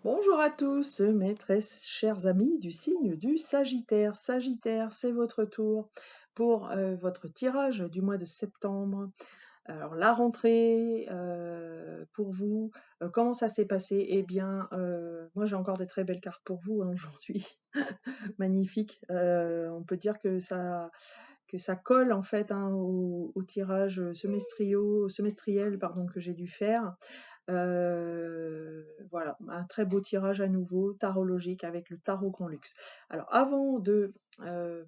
Bonjour à tous, mes très chers amis du signe du Sagittaire. Sagittaire, c'est votre tour pour votre tirage du mois de septembre. Alors la rentrée pour vous, comment ça s'est passé? Eh bien, moi j'ai encore des très belles cartes pour vous hein, aujourd'hui. Magnifique. On peut dire que ça colle en fait hein, au tirage semestriel pardon, que j'ai dû faire. Voilà, un très beau tirage à nouveau, tarologique avec le tarot Grand Luxe. Alors avant de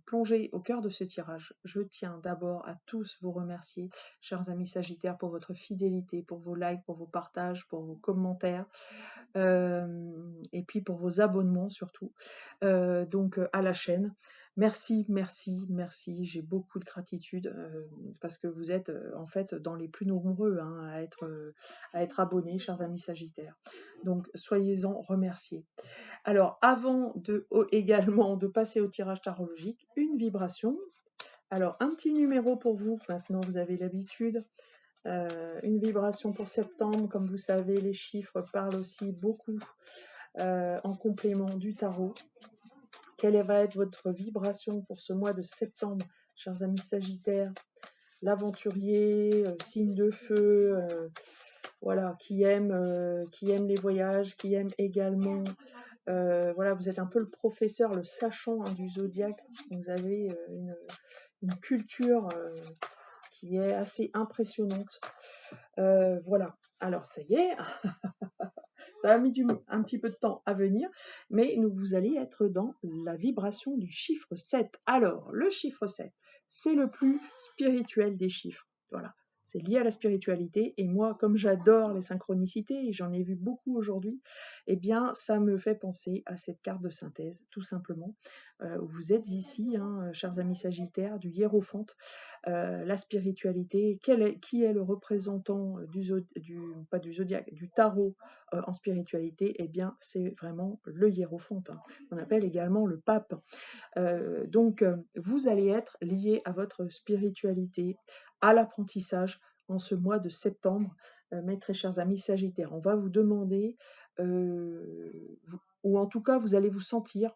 plonger au cœur de ce tirage, je tiens d'abord à tous vous remercier, chers amis Sagittaires, pour votre fidélité, pour vos likes, pour vos partages, pour vos commentaires, et puis pour vos abonnements surtout, donc à la chaîne. Merci, merci, merci. J'ai beaucoup de gratitude parce que vous êtes en fait dans les plus nombreux hein, à être abonnés, chers amis Sagittaires. Donc soyez-en remerciés. Alors avant également de passer au tirage tarologique, une vibration. Alors un petit numéro pour vous, maintenant vous avez l'habitude. Une vibration pour septembre, comme vous savez, les chiffres parlent aussi beaucoup en complément du tarot. Quelle va être votre vibration pour ce mois de septembre, chers amis Sagittaires? L'aventurier, signe de feu, voilà, qui aime les voyages, qui aime également, voilà, vous êtes un peu le professeur, le sachant hein, du zodiaque. Vous avez une culture qui est assez impressionnante. Voilà. Alors ça y est, ça a mis un petit peu de temps à venir, mais vous allez être dans la vibration du chiffre 7. Alors, le chiffre 7, c'est le plus spirituel des chiffres. Voilà. C'est lié à la spiritualité. Et moi, comme j'adore les synchronicités, et j'en ai vu beaucoup aujourd'hui, eh bien, ça me fait penser à cette carte de synthèse, tout simplement. Vous êtes ici, hein, chers amis Sagittaires, du hiérophante. La spiritualité, qui est le représentant pas du zodiaque, du tarot en spiritualité, eh bien c'est vraiment le hiérophant, hein, qu'on appelle également le pape. Donc vous allez être lié à votre spiritualité, à l'apprentissage en ce mois de septembre, mes très chers amis Sagittaires. On va vous demander, ou en tout cas vous allez vous sentir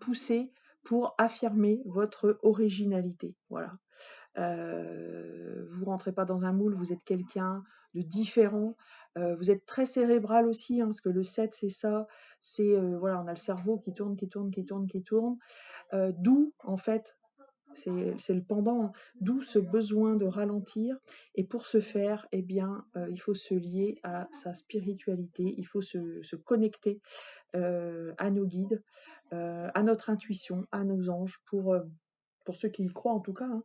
poussé pour affirmer votre originalité. Voilà. Vous rentrez pas dans un moule, vous êtes quelqu'un de différent. Vous êtes très cérébral aussi, hein, parce que le 7, c'est ça. C'est, voilà, on a le cerveau qui tourne, qui tourne, qui tourne, qui tourne. D'où, en fait, c'est le pendant, hein, d'où ce besoin de ralentir. Et pour ce faire, eh bien, il faut se lier à sa spiritualité, il faut se connecter à nos guides, à notre intuition, à nos anges, pour ceux qui y croient en tout cas, hein.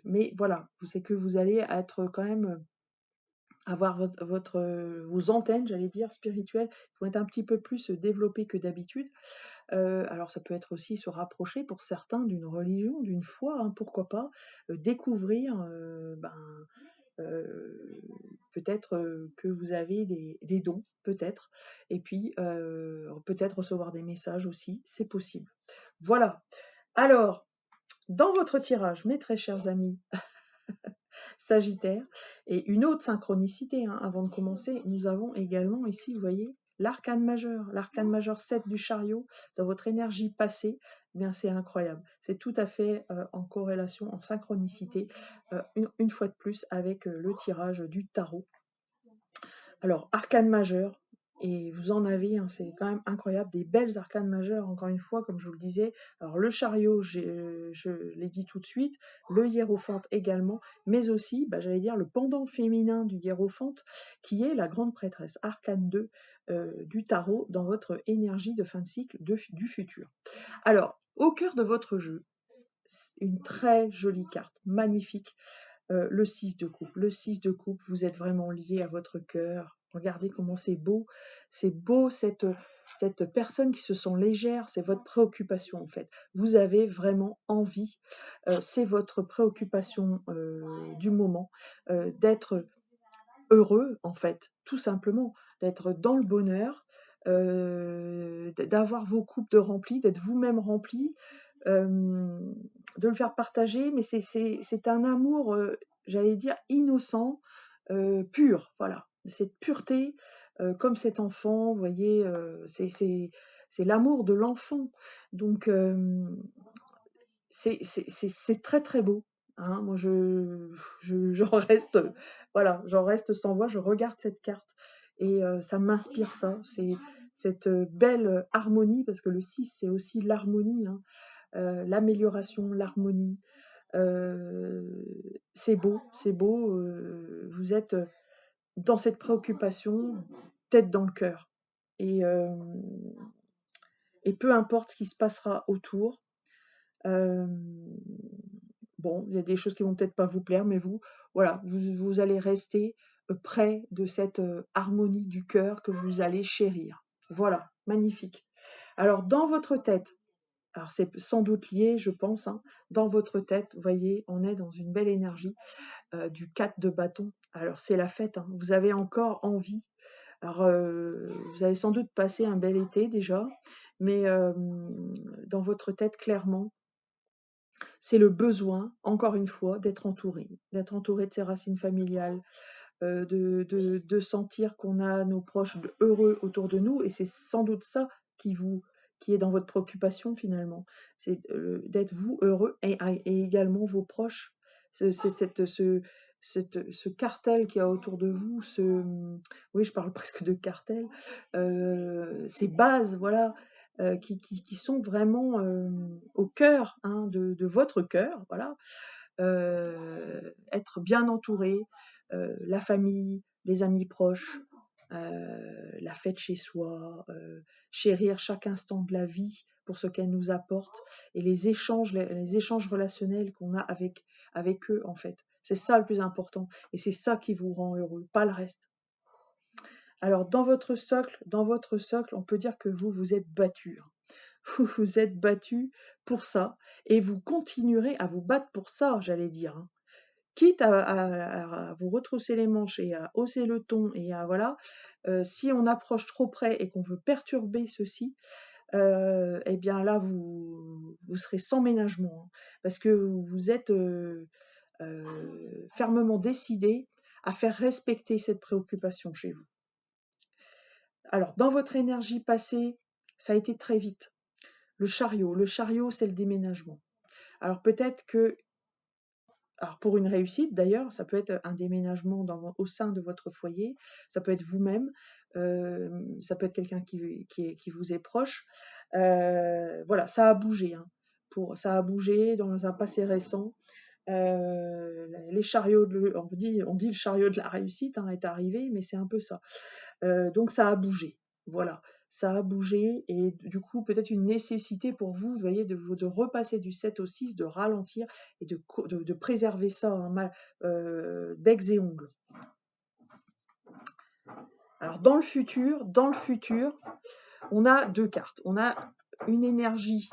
Mais voilà, c'est que vous allez être quand même avoir vos antennes, j'allais dire, spirituelles, qui vont être un petit peu plus développées que d'habitude. Alors ça peut être aussi se rapprocher pour certains d'une religion, d'une foi, hein, pourquoi pas, découvrir, peut-être que vous avez des dons, peut-être, et puis peut-être recevoir des messages aussi, c'est possible. Voilà. Alors, dans votre tirage, mes très chers amis Sagittaire, et une autre synchronicité, hein, avant de commencer, nous avons également ici, vous voyez, l'arcane majeur 7 du chariot, dans votre énergie passée, eh bien c'est incroyable. C'est tout à fait en corrélation, en synchronicité, une fois de plus, avec le tirage du tarot. Alors, arcane majeur, et vous en avez, hein, c'est quand même incroyable, des belles arcanes majeures, encore une fois, comme je vous le disais. Alors, le chariot, je l'ai dit tout de suite, le hiérophante également, mais aussi, j'allais dire, le pendant féminin du hiérophante, qui est la grande prêtresse, arcane 2 du tarot, dans votre énergie de fin de cycle du futur. Alors, au cœur de votre jeu, une très jolie carte, magnifique, le 6 de coupe. Le 6 de coupe, vous êtes vraiment lié à votre cœur. Regardez comment c'est beau. C'est beau cette personne qui se sent légère, c'est votre préoccupation en fait. Vous avez vraiment envie, c'est votre préoccupation du moment, d'être heureux en fait, tout simplement, d'être dans le bonheur, d'avoir vos coupes de remplis, d'être vous-même rempli, de le faire partager, mais c'est un amour, j'allais dire innocent, pur, voilà. Cette pureté, comme cet enfant, vous voyez, c'est l'amour de l'enfant. Donc, c'est très très beau. Hein. Moi, j'en reste, voilà, j'en reste sans voix. Je regarde cette carte et ça m'inspire ça. C'est cette belle harmonie, parce que le 6, c'est aussi l'harmonie, hein, l'amélioration, l'harmonie. C'est beau, c'est beau. Vous êtes dans cette préoccupation, tête dans le cœur. Et, et peu importe ce qui se passera autour, bon, il y a des choses qui vont peut-être pas vous plaire, mais voilà, vous allez rester près de cette harmonie du cœur que vous allez chérir. Voilà, magnifique. Alors, dans votre tête, alors c'est sans doute lié, je pense, hein, dans votre tête, vous voyez, on est dans une belle énergie du 4 de bâton. Alors, c'est la fête, hein, vous avez encore envie. Alors, vous avez sans doute passé un bel été déjà, mais dans votre tête, clairement, c'est le besoin, encore une fois, d'être entouré de ses racines familiales, de sentir qu'on a nos proches heureux autour de nous, et c'est sans doute ça qui est dans votre préoccupation finalement, c'est d'être vous heureux et également vos proches. Ce cartel qu'il y a autour de vous, oui, je parle presque de cartel, ces bases, voilà, qui sont vraiment au cœur, hein, de votre cœur, voilà. Être bien entouré, la famille, les amis proches, la fête chez soi, chérir chaque instant de la vie pour ce qu'elle nous apporte, et les échanges relationnels qu'on a avec eux, en fait. C'est ça le plus important, et c'est ça qui vous rend heureux, pas le reste. Alors, dans votre socle, on peut dire que vous êtes battu. Vous vous êtes battu pour ça, et vous continuerez à vous battre pour ça, j'allais dire, hein. Quitte à vous retrousser les manches et à hausser le ton, et à voilà, si on approche trop près et qu'on veut perturber ceci, eh bien là, vous serez sans ménagement, hein, parce que vous êtes fermement décidé à faire respecter cette préoccupation chez vous. Alors, dans votre énergie passée, ça a été très vite. Le chariot, c'est le déménagement. Alors peut-être que, alors pour une réussite d'ailleurs, ça peut être un déménagement au sein de votre foyer, ça peut être vous-même, ça peut être quelqu'un qui vous est proche. Voilà, ça a bougé, hein. Ça a bougé dans un passé récent. Les chariots, on dit le chariot de la réussite, hein, est arrivé, mais c'est un peu ça. Donc ça a bougé, voilà, ça a bougé, et du coup peut-être une nécessité pour vous, vous voyez, de repasser du 7 au 6, de ralentir et de préserver ça, hein, becs et ongles. Alors dans le futur, on a 2 cartes. On a une énergie,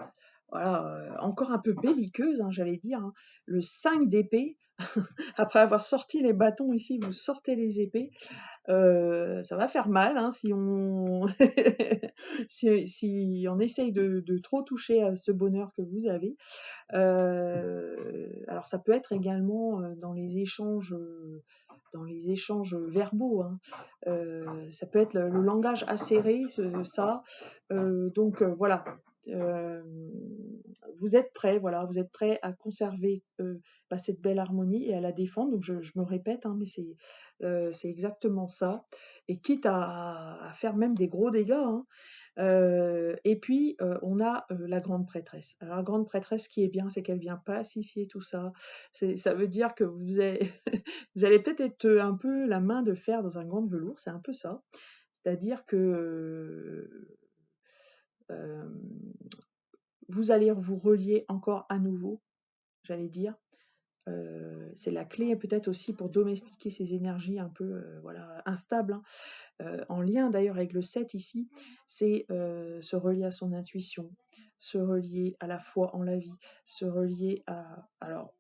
voilà, encore un peu belliqueuse, hein, j'allais dire, hein. Le 5 d'épée, après avoir sorti les bâtons ici, vous sortez les épées. Ça va faire mal, hein, si on si on essaye de trop toucher à ce bonheur que vous avez. Alors ça peut être également dans les échanges verbaux, hein. Ça peut être le langage acéré, ça. Donc voilà. Vous êtes prêts, voilà, vous êtes prêts à conserver cette belle harmonie et à la défendre. Donc je me répète, hein, mais c'est exactement ça. Et quitte à faire même des gros dégâts, hein. Et puis on a la grande prêtresse. Alors la grande prêtresse, ce qui est bien, c'est qu'elle vient pacifier tout ça. Ça veut dire que vous allez peut-être être un peu la main de fer dans un gant de velours, c'est un peu ça. C'est-à-dire que vous allez vous relier encore à nouveau, j'allais dire. C'est la clé peut-être aussi pour domestiquer ces énergies un peu voilà, instables, hein. En lien d'ailleurs avec le 7 ici, c'est se relier à son intuition, se relier à la foi en la vie, se relier à, alors,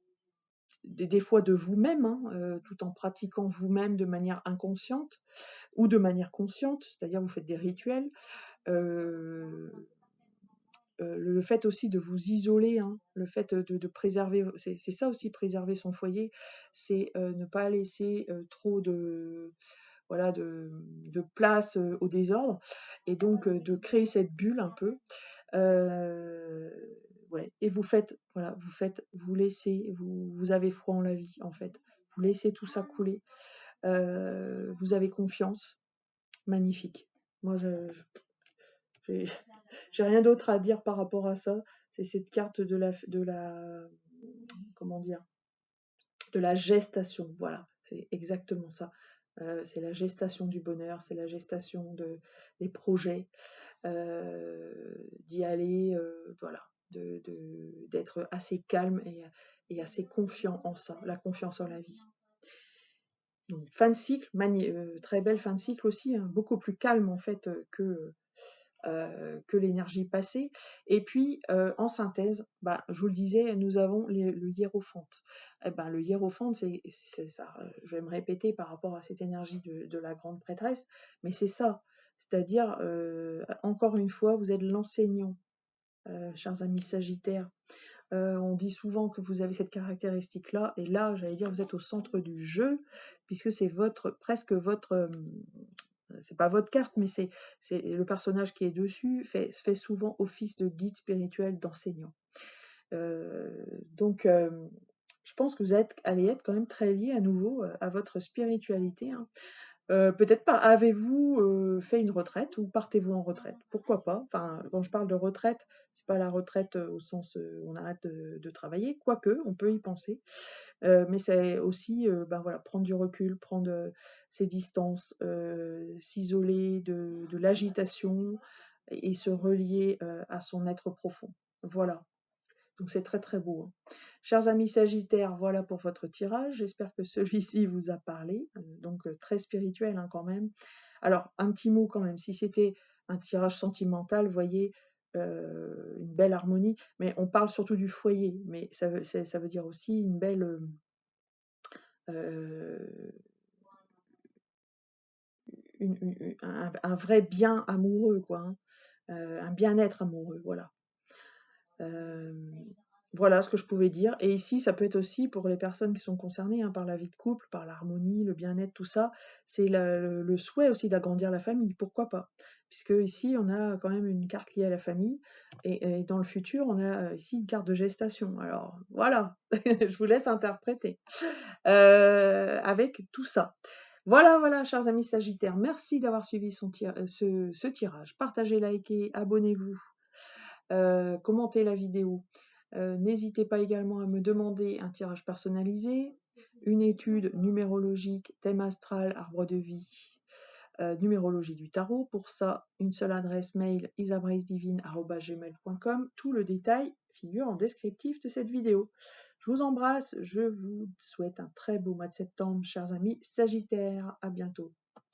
des fois de vous-même, hein, tout en pratiquant vous-même de manière inconsciente ou de manière consciente, c'est-à-dire vous faites des rituels. Le fait aussi de vous isoler, hein, le fait de préserver, c'est ça aussi, préserver son foyer, c'est ne pas laisser trop voilà, de place au désordre, et donc de créer cette bulle un peu. Ouais, et vous faites, voilà, vous laissez, vous avez foi en la vie en fait. Vous laissez tout ça couler. Vous avez confiance. Magnifique. Moi, j'ai j'ai rien d'autre à dire par rapport à ça. C'est cette carte comment dire, de la gestation. Voilà, c'est exactement ça. C'est la gestation du bonheur, c'est la gestation des projets, d'y aller, voilà, d'être assez calme et assez confiant en ça, la confiance en la vie. Donc, fin de cycle, très belle fin de cycle aussi, hein, beaucoup plus calme en fait que l'énergie passée. Et puis, en synthèse, bah, je vous le disais, nous avons le hiérophante. Eh ben, le hiérophante, c'est ça, je vais me répéter par rapport à cette énergie de la grande prêtresse, mais c'est ça. C'est-à-dire, encore une fois, vous êtes l'enseignant, chers amis Sagittaires. On dit souvent que vous avez cette caractéristique-là, et là, j'allais dire, vous êtes au centre du jeu, puisque c'est presque votre, c'est pas votre carte, mais c'est le personnage qui est dessus, fait souvent office de guide spirituel, d'enseignant. Donc, je pense que vous allez être quand même très lié à nouveau à votre spiritualité, hein. Peut-être pas. Avez-vous fait une retraite ou partez-vous en retraite? Pourquoi pas? Enfin, quand je parle de retraite, c'est pas la retraite au sens où on arrête de travailler, quoique, on peut y penser. Mais c'est aussi ben voilà, prendre du recul, prendre ses distances, s'isoler de l'agitation et se relier à son être profond. Voilà. Donc c'est très très beau, hein. Chers amis Sagittaires, voilà pour votre tirage. J'espère que celui-ci vous a parlé. Donc très spirituel, hein, quand même. Alors, un petit mot quand même. Si c'était un tirage sentimental, vous voyez, une belle harmonie. Mais on parle surtout du foyer. Mais ça veut dire aussi une belle... un vrai bien amoureux, quoi, hein. Un bien-être amoureux, voilà. Voilà ce que je pouvais dire. Et ici, ça peut être aussi pour les personnes qui sont concernées, hein, par la vie de couple, par l'harmonie, le bien-être, tout ça. C'est le souhait aussi d'agrandir la famille, pourquoi pas? Puisque ici, on a quand même une carte liée à la famille, et dans le futur, on a ici une carte de gestation. Alors voilà, je vous laisse interpréter avec tout ça. Voilà, voilà, chers amis Sagittaires, merci d'avoir suivi ce tirage. Partagez, likez, abonnez-vous, commentez la vidéo. N'hésitez pas également à me demander un tirage personnalisé, une étude numérologique, thème astral, arbre de vie, numérologie du tarot. Pour ça, une seule adresse mail, isabraisdivine@gmail.com. Tout le détail figure en descriptif de cette vidéo. Je vous embrasse, je vous souhaite un très beau mois de septembre, chers amis Sagittaires. À bientôt.